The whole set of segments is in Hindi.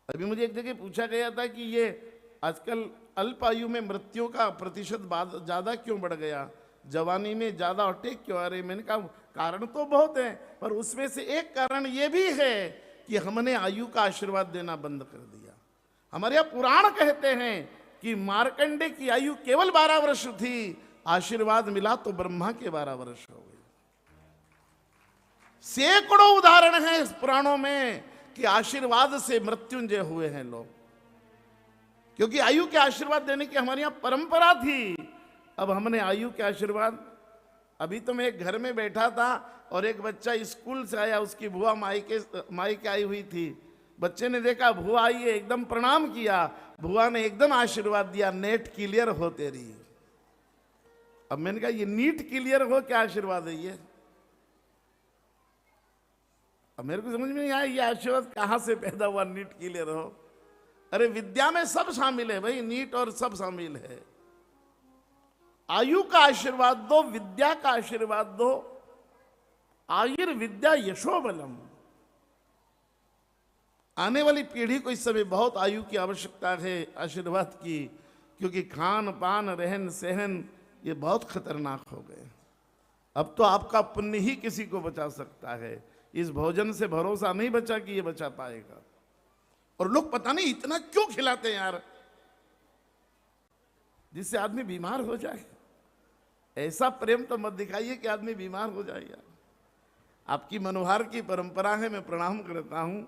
अभी मुझे एक जगह पूछा गया था कि ये आजकल अल्प आयु में मृत्यु का प्रतिशत ज्यादा क्यों बढ़ गया, जवानी में ज्यादा अटैक क्यों आ रहे। मैंने कहा कारण तो बहुत है, पर उसमें से एक कारण ये भी है कि हमने आयु का आशीर्वाद देना बंद कर दिया। हमारे यहाँ पुराण कहते हैं कि मार्कंडे की आयु केवल 12 वर्ष थी, आशीर्वाद मिला तो ब्रह्मा के 12 वर्ष हो गए। सैकड़ों उदाहरण हैं इस पुराणों में कि आशीर्वाद से मृत्युंजय हुए हैं लोग, क्योंकि आयु के आशीर्वाद देने की हमारे यहां परंपरा थी। अब हमने आयु के आशीर्वाद, अभी तो मैं एक घर में बैठा था और एक बच्चा स्कूल से आया, उसकी बुआ मायके आई हुई थी। बच्चे ने देखा बुआ आई है, एकदम प्रणाम किया, बुआ ने एकदम आशीर्वाद दिया, नेट क्लियर हो तेरी। अब मैंने कहा ये नीट क्लियर हो क्या आशीर्वाद है ये। अब मेरे को समझ में नहीं आया ये आशीर्वाद कहां से पैदा हुआ, नीट क्लियर हो। अरे विद्या में सब शामिल है भाई, नीट और सब शामिल है। आयु का आशीर्वाद दो, विद्या का आशीर्वाद दो। आयुर्विद्या यशोबलम। आने वाली पीढ़ी को इस समय बहुत आयु की आवश्यकता है, आशीर्वाद की, क्योंकि खान पान रहन सहन ये बहुत खतरनाक हो गए। अब तो आपका पुण्य ही किसी को बचा सकता है, इस भोजन से भरोसा नहीं बचा कि ये बचा पाएगा। और लोग पता नहीं इतना क्यों खिलाते हैं यार, जिससे आदमी बीमार हो जाए। ऐसा प्रेम तो मत दिखाइए कि आदमी बीमार हो जाए यार। आपकी मनोहार की परंपरा है, मैं प्रणाम करता हूं,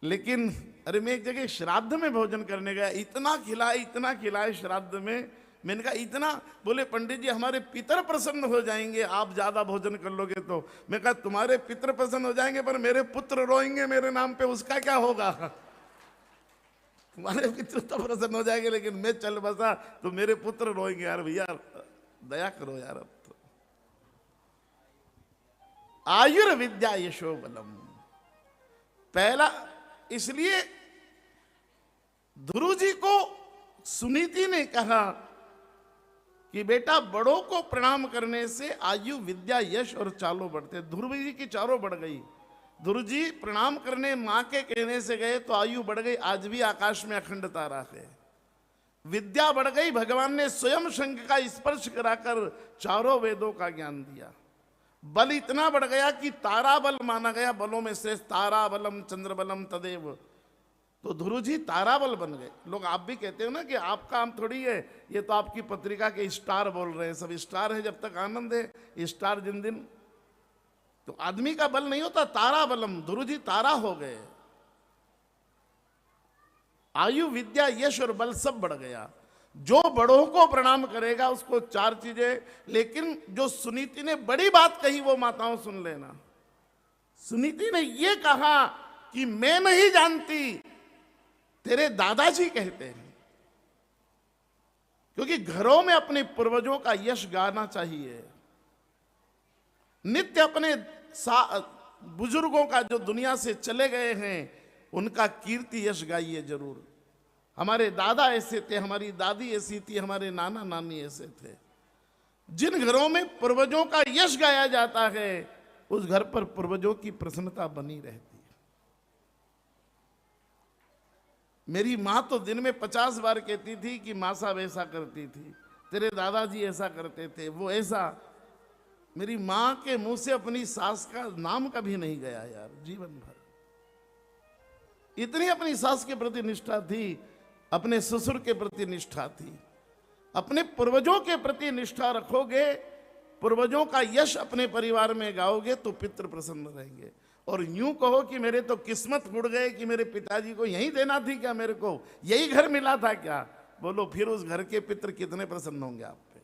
लेकिन अरे मैं एक जगह श्राद्ध में भोजन करने गया, इतना खिलाए श्राद्ध में। मैंने कहा इतना, बोले पंडित जी हमारे पितर प्रसन्न हो जाएंगे आप ज्यादा भोजन कर लोगे तो। मैं कहा तुम्हारे पितर प्रसन्न हो जाएंगे पर मेरे पुत्र रोएंगे मेरे नाम पे, उसका क्या होगा। तुम्हारे पितर तो प्रसन्न हो जाएंगे, लेकिन मैं चल बसा तो मेरे पुत्र रोएंगे। यार भैया दया करो यार। अब तो आयुर्विद्या यशोबलम पहला, इसलिए ध्रुव जी को सुनीति ने कहा कि बेटा बड़ों को प्रणाम करने से आयु विद्या यश और चालों बढ़ते। ध्रुव जी की चारों बढ़ गई। ध्रुव जी प्रणाम करने मां के कहने से गए तो आयु बढ़ गई, आज भी आकाश में अखंड तारा है। विद्या बढ़ गई, भगवान ने स्वयं शंख का स्पर्श कराकर चारों वेदों का ज्ञान दिया। बल इतना बढ़ गया कि तारा बल माना गया बलों में श्रेष्ठ, तारा बलम चंद्र बलम तदेव। तो ध्रुव जी ताराबल बन गए। लोग आप भी कहते हो ना कि आपका काम थोड़ी है, ये तो आपकी पत्रिका के स्टार बोल रहे हैं, सब स्टार है जब तक आनंद है, स्टार जिन दिन। तो आदमी का बल नहीं होता, तारा बलम, ध्रुव जी तारा हो गए। आयु विद्या यश और बल सब बढ़ गया। जो बड़ों को प्रणाम करेगा उसको चार चीजें, लेकिन जो सुनीति ने बड़ी बात कही वो माताओं सुन लेना। सुनीति ने ये कहा कि मैं नहीं जानती, तेरे दादाजी कहते हैं। क्योंकि घरों में अपने पूर्वजों का यश गाना चाहिए। नित्य अपने बुजुर्गों का जो दुनिया से चले गए हैं उनका कीर्ति यश गाइए जरूर। हमारे दादा ऐसे थे, हमारी दादी ऐसी थी, हमारे नाना नानी ऐसे थे। जिन घरों में पूर्वजों का यश गाया जाता है उस घर पर पूर्वजों की प्रसन्नता बनी रहती है। मेरी माँ तो दिन में 50 बार कहती थी कि माँ साहब ऐसा करती थी, तेरे दादाजी ऐसा करते थे, वो ऐसा। मेरी माँ के मुंह से अपनी सास का नाम कभी नहीं गया यार जीवन भर। इतनी अपनी सास के प्रति निष्ठा थी, अपने ससुर के प्रति निष्ठा थी। अपने पूर्वजों के प्रति निष्ठा रखोगे, पूर्वजों का यश अपने परिवार में गाओगे तो पितृ प्रसन्न रहेंगे। और यूं कहो कि मेरे तो किस्मत मुड़ गए कि मेरे पिताजी को यही देना थी क्या, मेरे को यही घर मिला था क्या, बोलो फिर उस घर के पितृ कितने प्रसन्न होंगे आप पे।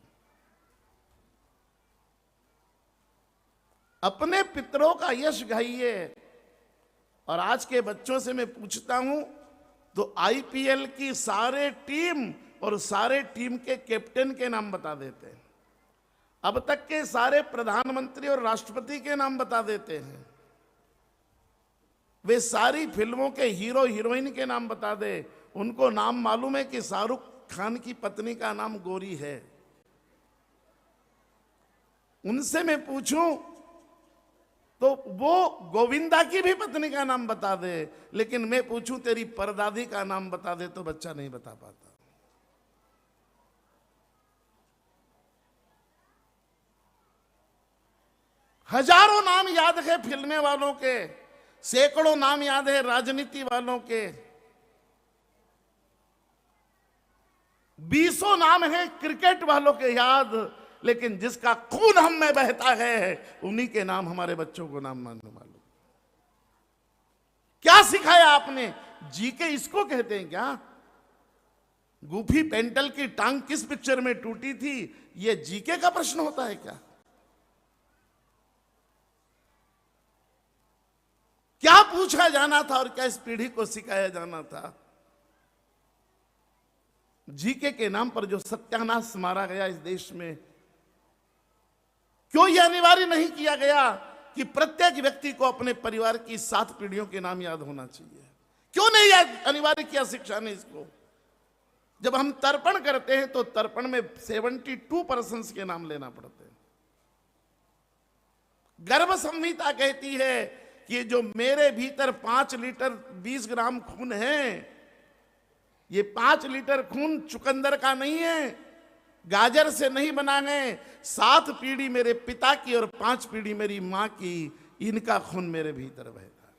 अपने पितरों का यश गाइए। और आज के बच्चों से मैं पूछता हूं तो आईपीएल की सारे टीम और सारे टीम के कैप्टन के नाम बता देते हैं, अब तक के सारे प्रधानमंत्री और राष्ट्रपति के नाम बता देते हैं, वे सारी फिल्मों के हीरो हीरोइन के नाम बता दे। उनको नाम मालूम है कि शाहरुख खान की पत्नी का नाम गौरी है। उनसे मैं पूछूं तो वो गोविंदा की भी पत्नी का नाम बता दे, लेकिन मैं पूछूं तेरी परदादी का नाम बता दे तो बच्चा नहीं बता पाता। हजारों नाम याद है फिल्में वालों के, सैकड़ों नाम याद है राजनीति वालों के, 20 नाम है क्रिकेट वालों के याद, लेकिन जिसका खून हम में बहता है उन्हीं के नाम हमारे बच्चों को नाम मानने मालूम। क्या सिखाया आपने? जीके इसको कहते हैं क्या? गुफी पेंटल की टांग किस पिक्चर में टूटी थी, यह जीके का प्रश्न होता है क्या? क्या पूछा जाना था और क्या इस पीढ़ी को सिखाया जाना था? जीके के नाम पर जो सत्यानाश मारा गया इस देश में, क्यों यह अनिवार्य नहीं किया गया कि प्रत्येक व्यक्ति को अपने परिवार की 7 पीढ़ियों के नाम याद होना चाहिए? क्यों नहीं याद अनिवार्य किया शिक्षा ने इसको? जब हम तर्पण करते हैं तो तर्पण में 72% के नाम लेना पड़ते हैं। गर्भ संहिता कहती है कि जो मेरे भीतर 5 लीटर 20 ग्राम खून है, ये 5 लीटर खून चुकंदर का नहीं है, गाजर से नहीं बना है, 7 पीढ़ी मेरे पिता की और 5 पीढ़ी मेरी मां की, इनका खून मेरे भीतर बहता है।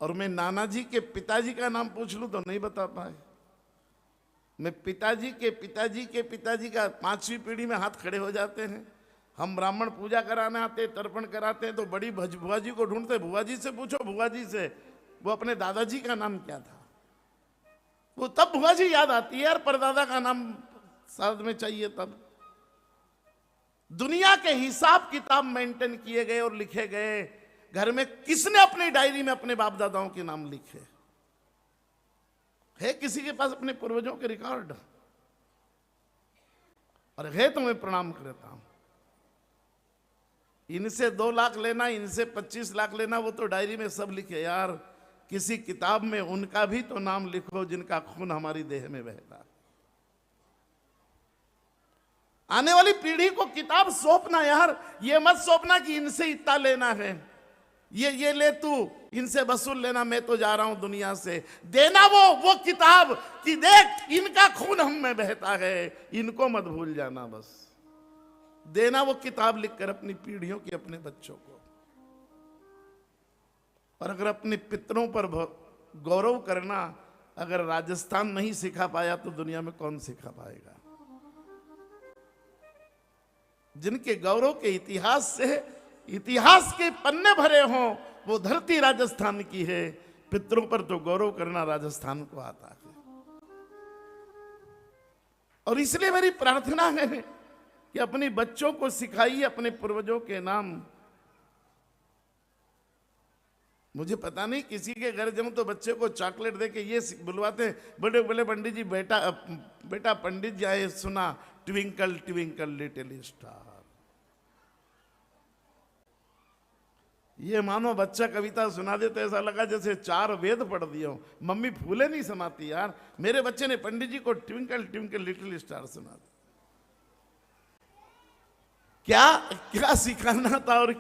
और मैं नाना जी के पिताजी का नाम पूछ लूं तो नहीं बता पाए। मैं पिताजी के पिताजी के पिताजी का 5वीं पीढ़ी में हाथ खड़े हो जाते हैं। हम ब्राह्मण पूजा कराने आते, तर्पण कराते हैं तो बड़ी बुआ जी को ढूंढते, बुआ जी से पूछो, बुआ जी से वो अपने दादाजी का नाम क्या था, वो तब बुआ जी याद आती है यार, परदादा का नाम साथ में चाहिए तब। दुनिया के हिसाब किताब मेंटेन किए गए और लिखे गए। घर में किसने अपनी डायरी में अपने बाप दादाओं के नाम लिखे? है किसी के पास अपने पूर्वजों के रिकॉर्ड? और है तो मैं प्रणाम करता हूं। इनसे 2 लाख लेना, इनसे 25 लाख लेना, वो तो डायरी में सब लिखे यार। किसी किताब में उनका भी तो नाम लिखो जिनका खून हमारी देह में बहता। आने वाली पीढ़ी को किताब सौंपना यार, ये मत सौंपना कि इनसे इतना लेना है, ये ले तू, इनसे वसूल लेना, मैं तो जा रहा हूं दुनिया से। देना वो किताब कि देख इनका खून हम में बहता है, इनको मत भूल जाना। बस देना वो किताब लिखकर अपनी पीढ़ियों की, अपने बच्चों को। और अगर अपने पितरों पर गौरव करना अगर राजस्थान नहीं सिखा पाया तो दुनिया में कौन सिखा पाएगा? जिनके गौरव के इतिहास से इतिहास के पन्ने भरे हों, वो धरती राजस्थान की है। पितरों पर तो गौरव करना राजस्थान को आता है। और इसलिए मेरी प्रार्थना है कि अपने बच्चों को सिखाइए अपने पूर्वजों के नाम। मुझे पता नहीं, किसी के घर जाऊं तो बच्चे को चॉकलेट देके ये बुलवाते हैं, बड़े बड़े पंडित जी, बेटा पंडित जी आए, सुना ट्विंकल ट्विंकल लिटिल स्टार। ये मानो बच्चा कविता सुना दे तो ऐसा लगा जैसे 4 वेद पढ़ दिया हो। मम्मी फूले नहीं समाती यार। मेरे बच्चे ने पंडित जी को ट्विंकल ट्विंकल लिटिल स्टार सुना दिया। क्या सिखाना था और